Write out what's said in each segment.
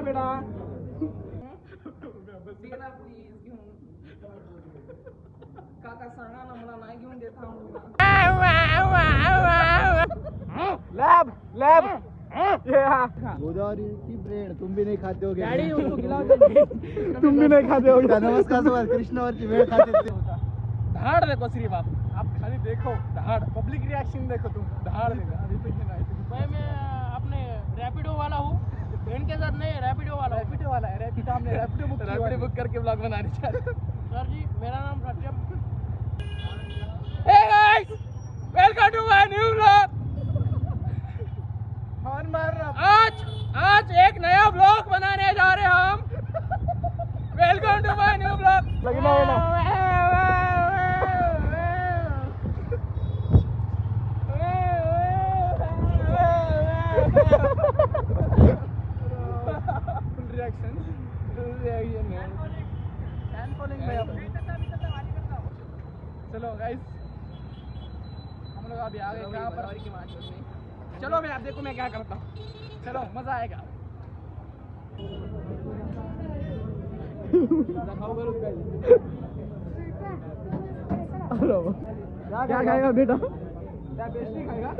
बेटा. काका सांगा ना मला नाही घेऊन देत लैब लैब गोदावरी की ब्रेड तुम भी नहीं खाते हो क्या? डैडी उसको खिलाओ. तुम भी नहीं खाते हो क्या? नमस्कार सर, कृष्णावरची वेळ खाते ते. दहाड़ देखो श्रीफ आप खाली देखो दहाड़, पब्लिक रिएक्शन देखो तुम. दहाड़ भाई मैं अपने रैपिडो वाला हूँ, बहन के साथ नहीं, रैपिडो वाला है. रैपिडो हमने रैपिडो बुक करके ब्लॉग बनाने चाह रहे. सर जी मेरा नाम Satyam. Hey guys, welcome to my new blog. आज एक नया ब्लॉग बनाने जा रहे हैं हम. Welcome to my new blog. चलो गाइस, हम लोग अभी आ गए कहाँ पर. चलो मैं आप देखो मैं क्या करता हूँ. चलो मजा आएगा. क्या खाएगा बेटा? क्या पेस्ट्री खाएगा?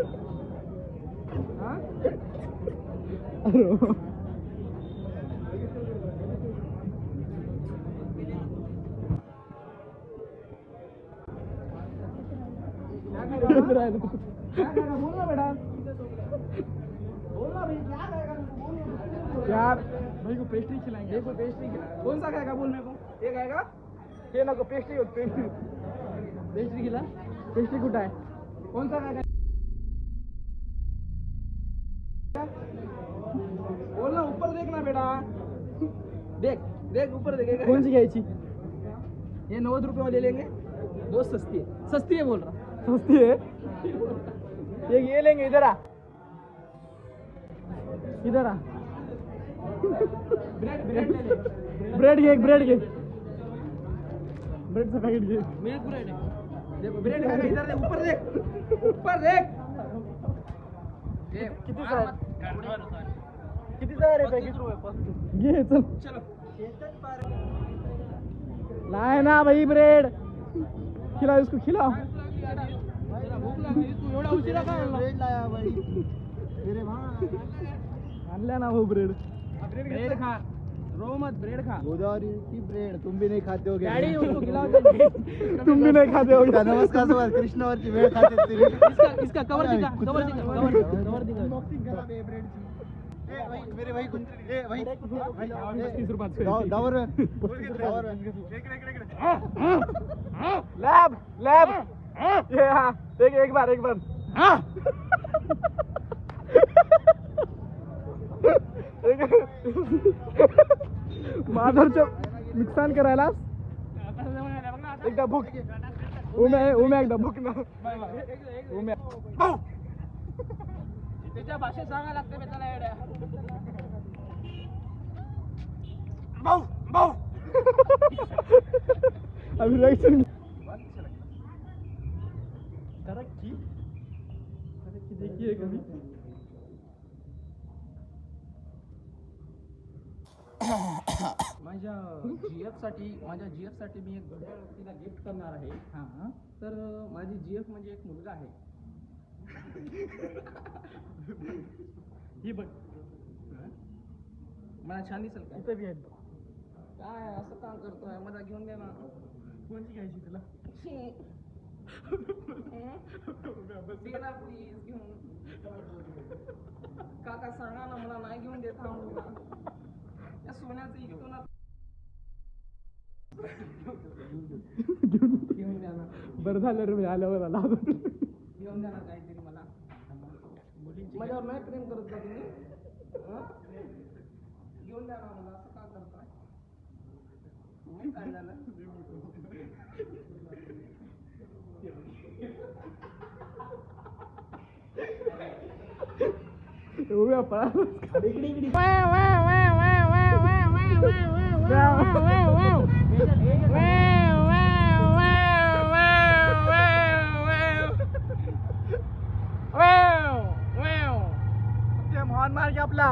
हाँ? बोलना बेटा, बोलना भाई. क्या खाएगा? यार भाई को पेस्ट्री खिलाएंगे. देखो पेस्ट्री कौन सा खाएगा बोल मेरे को. ये खाएगा ये ना को पेस्ट्री खिला. पेस्ट्री कुटा है. कौन सा खाएगा बोलना. ऊपर देखना बेटा. देख देख ऊपर देखेगा. कौन सी खाई? ये 90 रुपए वाले लेंगे. बहुत सस्ती है बोल रहा. सस्ती है. ये लेंगे. इधर आ. ब्रेड के ब्रेड से पैकेट के. मिल्क ब्रेड है. देखो ब्रेड खाएगा. इधर देख, ऊपर देख. किती सारे पैकेट घे. चलो लाए ना भाई ब्रेड. खिलाओ उसको, खिलाओ. भूक लागली. तू एवढा उशिरा का ब्रेड लाया भाई मेरे वहाँ. आणला ना वो ब्रेड. ब्रेड खा. रो मत, ब्रेड खा. गोदावरी की ब्रेड तुम भी नहीं खाते हो क्या? डैडी उसको खिलाओ. तुम भी नहीं खाते हो क्या? नमस्कार सर, कृष्णावरची वेळ खाते ते. इसका कवर दिखा. अनबॉक्सिंग करा दे ब्रेड की. ए भाई मेरे भाई कुछ. ए भाई 30 रुपये. डावर लैब ये. हाँ एक बार माधरचं नुकसान करायला एकदा भूक. उम्या एकदा भूक ना. उम्या त्याच्या भाषेत सांगा लागते बेताला येड्या. भाऊ अभी रिएक्शन तरक्की देखिए कभी. माझ्या जीएफ साठी मी एक घड्याळ तिला गिफ्ट करणार आहे. हां तर माझी जीएफ म्हणजे एक मुलगा आहे. ही बघ मला छान दिसेल का? इथं बी आहेत. काय असं काम करतोय. मला घेऊन दे ना. कोणती घ्यायची तुला? देना प्लीज घेऊन. काका सांगा ना मला नाही घेऊन देत हा मुलगा. या सोन्याचं इतकं ना. घेऊन द्या ना. बरं झालं रे आल्यावर आला. घेऊन द्या ना काहीतरी मला. माझ्यावर नाही प्रेम करत का तुम्ही? घेऊन द्या ना मला. असं का करताय? काय झालं? उभ्या पळा. हॉर्न मार के आपला.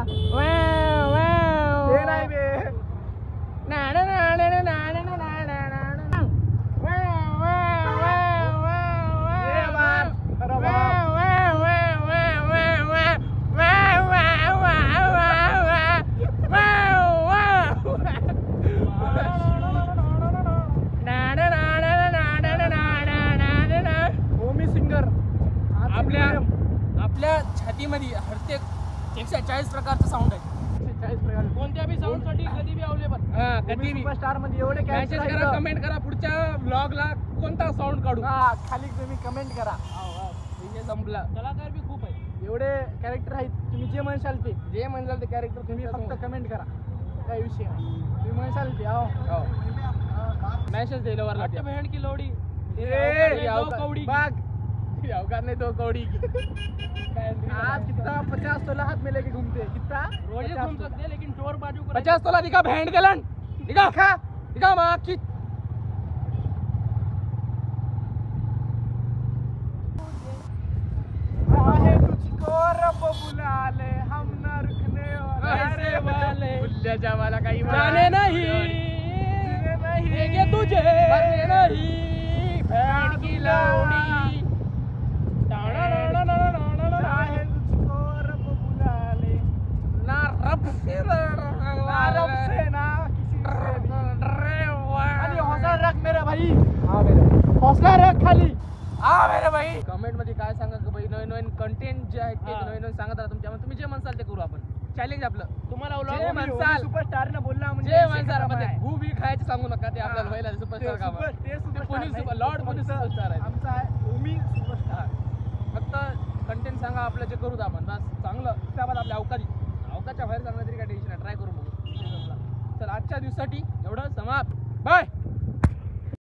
140 प्रकारचं साऊंड आहे. 140 प्रकार. कोणत्या बी साऊंड साठी कधी बी अवेलेबल. कधी बी सुपरस्टार मध्ये एवढे मॅसेज करा, कमेंट करा पुढच्या ब्लॉगला कोणता साऊंड काढू. हा खाली तुम्ही कमेंट करा. विषय संपला. कलाकार बी खूप आहे. एवढे कॅरेक्टर आहेत, तुम्ही जे म्हणशाल ते जे म्हणलं ते कॅरेक्टर तुम्ही फक्त कमेंट करा, काही विषय नाही. तुम्ही म्हणशाल ते मैसेज दिला वर अच्छा बहन की लोड़ी कौड़ी बाग अवकार नहीं दो कौड़ी की. आप कितना 50 तोला हाथ में लेके घूमते हैं? कितना रोज घूम सकते हैं लेकिन चोर बाजू को 50 तोला दिखा बहन के लन दिखा दिखा माँ की. तुझको रब बुला ले हम न रुकने वाले भूल जा वाला काही जाने नहीं देंगे तुझे मरने नहीं बहन की लोड़ी. चाहे तुझको रब बुला ले ना रब से ना किसी खाली हौसला रख मेरा भाई. हाँ मेरा हौसला रख खाली. हा मेरे भाई. कमेंट मध्ये काय सांगा की भाई नवीन नवीन कंटेंट जे आहे ते नवीन नवीन सांगत राहा तुमच्या. तुम्ही जे म्हणसाल ते करू आपण. चॅलेंज आपलं. तुम्हाला जे म्हणसाल सुपरस्टार न बोलला म्हणजे जे म्हणसाल मध्ये भूबी खायचे सांगू नका. ते आपल्याला व्हायला सुपरस्टार का ते सुपरस्टार लॉर्ड कोणी सुपरस्टार आहे. आमचा आहे ओमी सुपरस्टार. फक्त कंटेंट सांगा आपलं जे करू आपण बस चांगलं. त्याबाद आपल्या अवकाच्या बाहेर सांगणं तरी काय टेन्शन आहे. ट्राय करू बघू. चल आजच्या दिवसासाठी एवढं समाप्त.